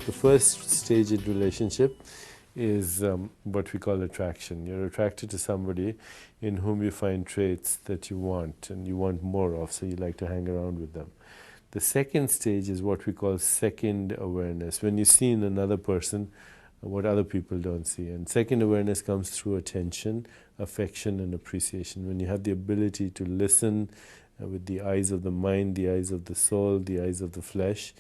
The first stage in relationship is what we call attraction. You're attracted to somebody in whom you find traits that you want and you want more of, so you like to hang around with them. The second stage is what we call second awareness, when you see in another person what other people don't see. And second awareness comes through attention, affection, and appreciation. When you have the ability to listen with the eyes of the mind, the eyes of the soul, the eyes of the flesh,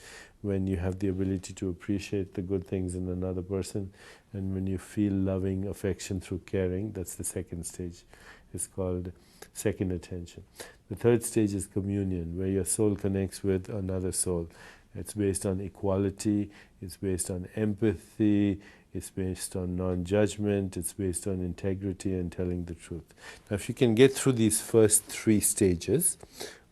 when you have the ability to appreciate the good things in another person, and when you feel loving affection through caring, that's the second stage. It's called second attention. The third stage is communion, where your soul connects with another soul. It's based on equality, it's based on empathy, it's based on non-judgment, it's based on integrity and telling the truth. Now, if you can get through these first three stages,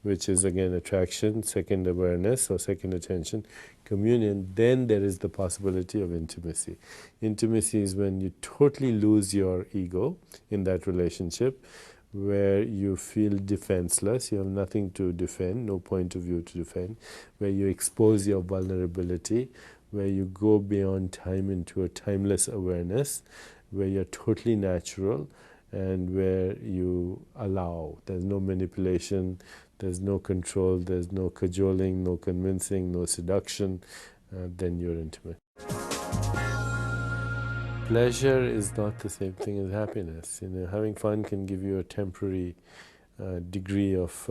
which is again attraction, second awareness or second attention, communion, then there is the possibility of intimacy. Intimacy is when you totally lose your ego in that relationship, where you feel defenseless, you have nothing to defend, no point of view to defend, where you expose your vulnerability, where you go beyond time into a timeless awareness, where you're totally natural, and where you allow. There's no manipulation, there's no control, there's no cajoling, no convincing, no seduction, then you're intimate. Pleasure is not the same thing as happiness. Having fun can give you a temporary degree of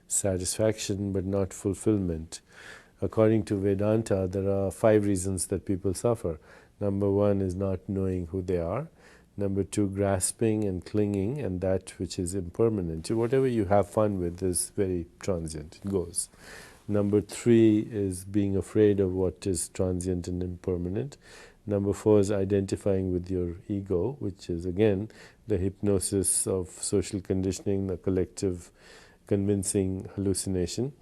satisfaction, but not fulfillment. According to Vedanta, there are 5 reasons that people suffer. Number 1 is not knowing who they are. Number 2, grasping and clinging, and that which is impermanent. Whatever you have fun with is very transient, it goes. Number 3 is being afraid of what is transient and impermanent. Number 4 is identifying with your ego, which is again the hypnosis of social conditioning, the collective convincing hallucination.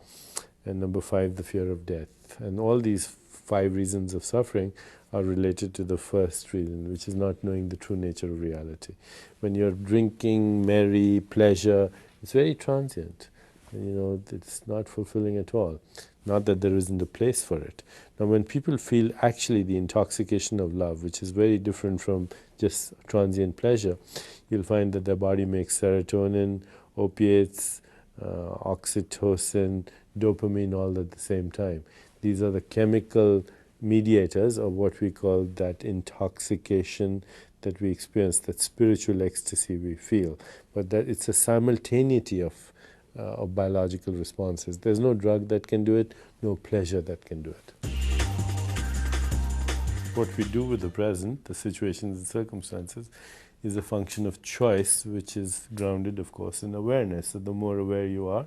And number 5, the fear of death. And all these 5 reasons of suffering are related to the first reason, which is not knowing the true nature of reality. When you're drinking, merry, pleasure, it's very transient. It's not fulfilling at all. Not that there isn't a place for it. Now, when people feel actually the intoxication of love, which is very different from just transient pleasure, you'll find that their body makes serotonin, opiates, oxytocin, dopamine all at the same time. These are the chemical mediators of what we call that intoxication that we experience, that spiritual ecstasy we feel. But that it's a simultaneity of biological responses. There's no drug that can do it, no pleasure that can do it. What we do with the present, the situations and circumstances, is a function of choice, which is grounded, of course, in awareness. So the more aware you are,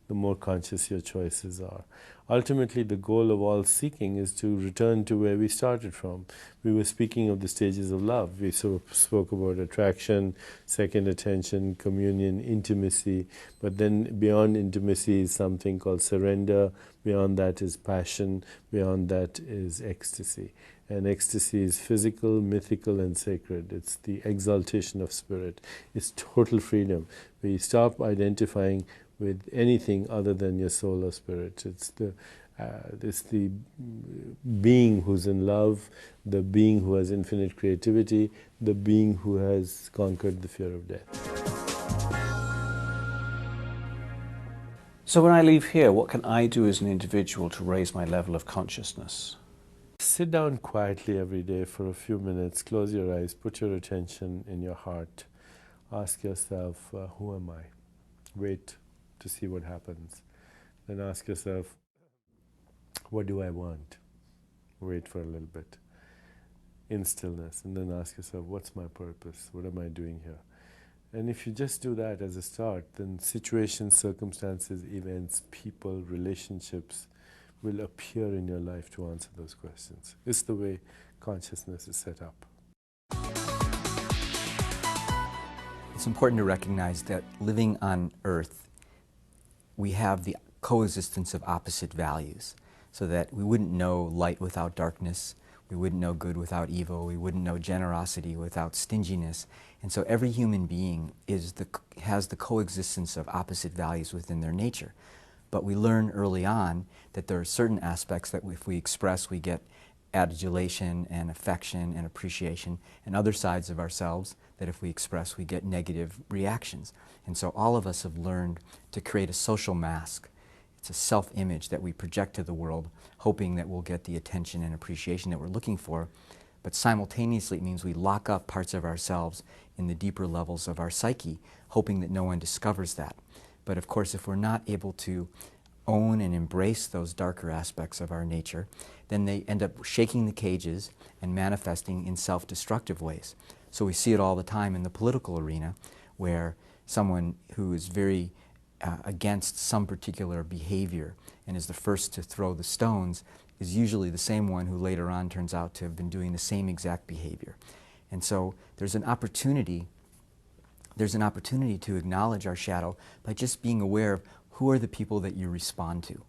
the more conscious your choices are. Ultimately, the goal of all seeking is to return to where we started from. We were speaking of the stages of love. We spoke about attraction, second attention, communion, intimacy. But then beyond intimacy is something called surrender. Beyond that is passion. Beyond that is ecstasy. And ecstasy is physical, mythical, and sacred. It's the exaltation of spirit. It's total freedom, where you stop identifying with anything other than your soul or spirit. It's the being who's in love, the being who has infinite creativity, the being who has conquered the fear of death. So when I leave here, what can I do as an individual to raise my level of consciousness? Sit down quietly every day for a few minutes, close your eyes, put your attention in your heart. Ask yourself, who am I? Wait to see what happens. Then ask yourself, what do I want? Wait for a little bit in stillness, and then ask yourself, what's my purpose? What am I doing here? And if you just do that as a start, then situations, circumstances, events, people, relationships will appear in your life to answer those questions. It's the way consciousness is set up. It's important to recognize that living on Earth, we have the coexistence of opposite values, so that we wouldn't know light without darkness, we wouldn't know good without evil, we wouldn't know generosity without stinginess. And so every human being has the coexistence of opposite values within their nature. But we learn early on that there are certain aspects that if we express, we get adulation and affection and appreciation, and other sides of ourselves that if we express, we get negative reactions. And so all of us have learned to create a social mask. It's a self-image that we project to the world, hoping that we'll get the attention and appreciation that we're looking for. But simultaneously, it means we lock up parts of ourselves in the deeper levels of our psyche, hoping that no one discovers that. But of course, if we're not able to own and embrace those darker aspects of our nature, then they end up shaking the cages and manifesting in self-destructive ways. So we see it all the time in the political arena, where someone who is very against some particular behavior and is the first to throw the stones is usually the same one who later on turns out to have been doing the same exact behavior. And so there's an opportunity to acknowledge our shadow by just being aware of who are the people that you respond to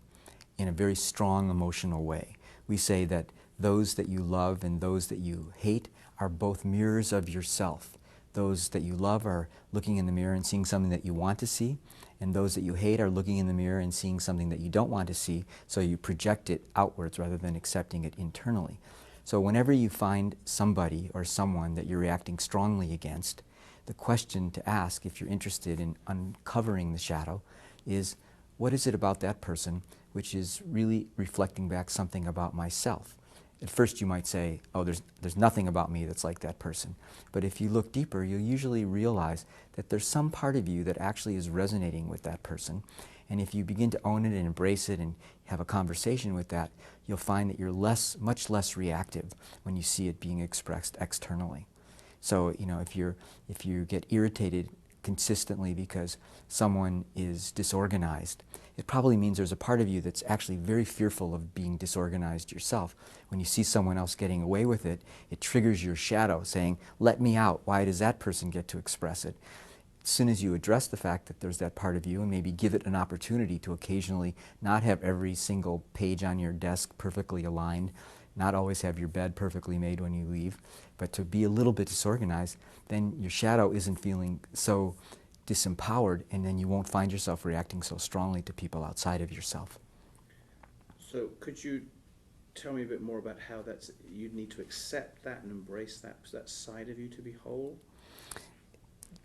in a very strong emotional way. We say that those that you love and those that you hate are both mirrors of yourself. Those that you love are looking in the mirror and seeing something that you want to see, and those that you hate are looking in the mirror and seeing something that you don't want to see, so you project it outwards rather than accepting it internally. So whenever you find somebody or someone that you're reacting strongly against, the question to ask, if you're interested in uncovering the shadow, is what is it about that person which is really reflecting back something about myself? At first you might say, oh, there's nothing about me that's like that person. But if you look deeper, you'll usually realize that there's some part of you that actually is resonating with that person. And if you begin to own it and embrace it and have a conversation with that, you'll find that you're much less reactive when you see it being expressed externally. So, you know, if you get irritated consistently because someone is disorganized, it probably means there's a part of you that's actually very fearful of being disorganized yourself. When you see someone else getting away with it, it triggers your shadow saying, let me out. Why does that person get to express it? As soon as you address the fact that there's that part of you and maybe give it an opportunity to occasionally not have every single page on your desk perfectly aligned, not always have your bed perfectly made when you leave, but to be a little bit disorganized, then your shadow isn't feeling so disempowered, and then you won't find yourself reacting so strongly to people outside of yourself. So could you tell me a bit more about how you'd need to accept that and embrace that side of you to be whole?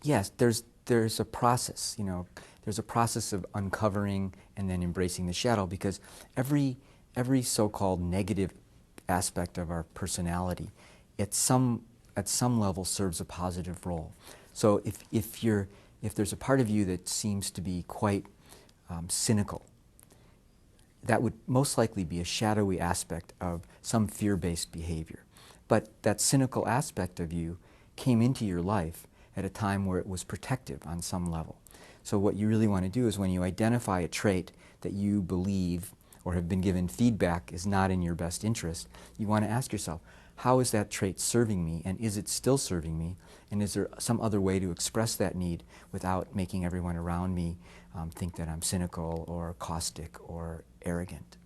Yes, there's a process, you know. There's a process of uncovering and then embracing the shadow, because every so-called negative aspect of our personality at some level serves a positive role. So if there's a part of you that seems to be quite cynical, that would most likely be a shadowy aspect of some fear-based behavior. But that cynical aspect of you came into your life at a time where it was protective on some level. So what you really want to do is, when you identify a trait that you believe or have been given feedback is not in your best interest, you want to ask yourself, how is that trait serving me, and is it still serving me, and is there some other way to express that need without making everyone around me think that I'm cynical or caustic or arrogant?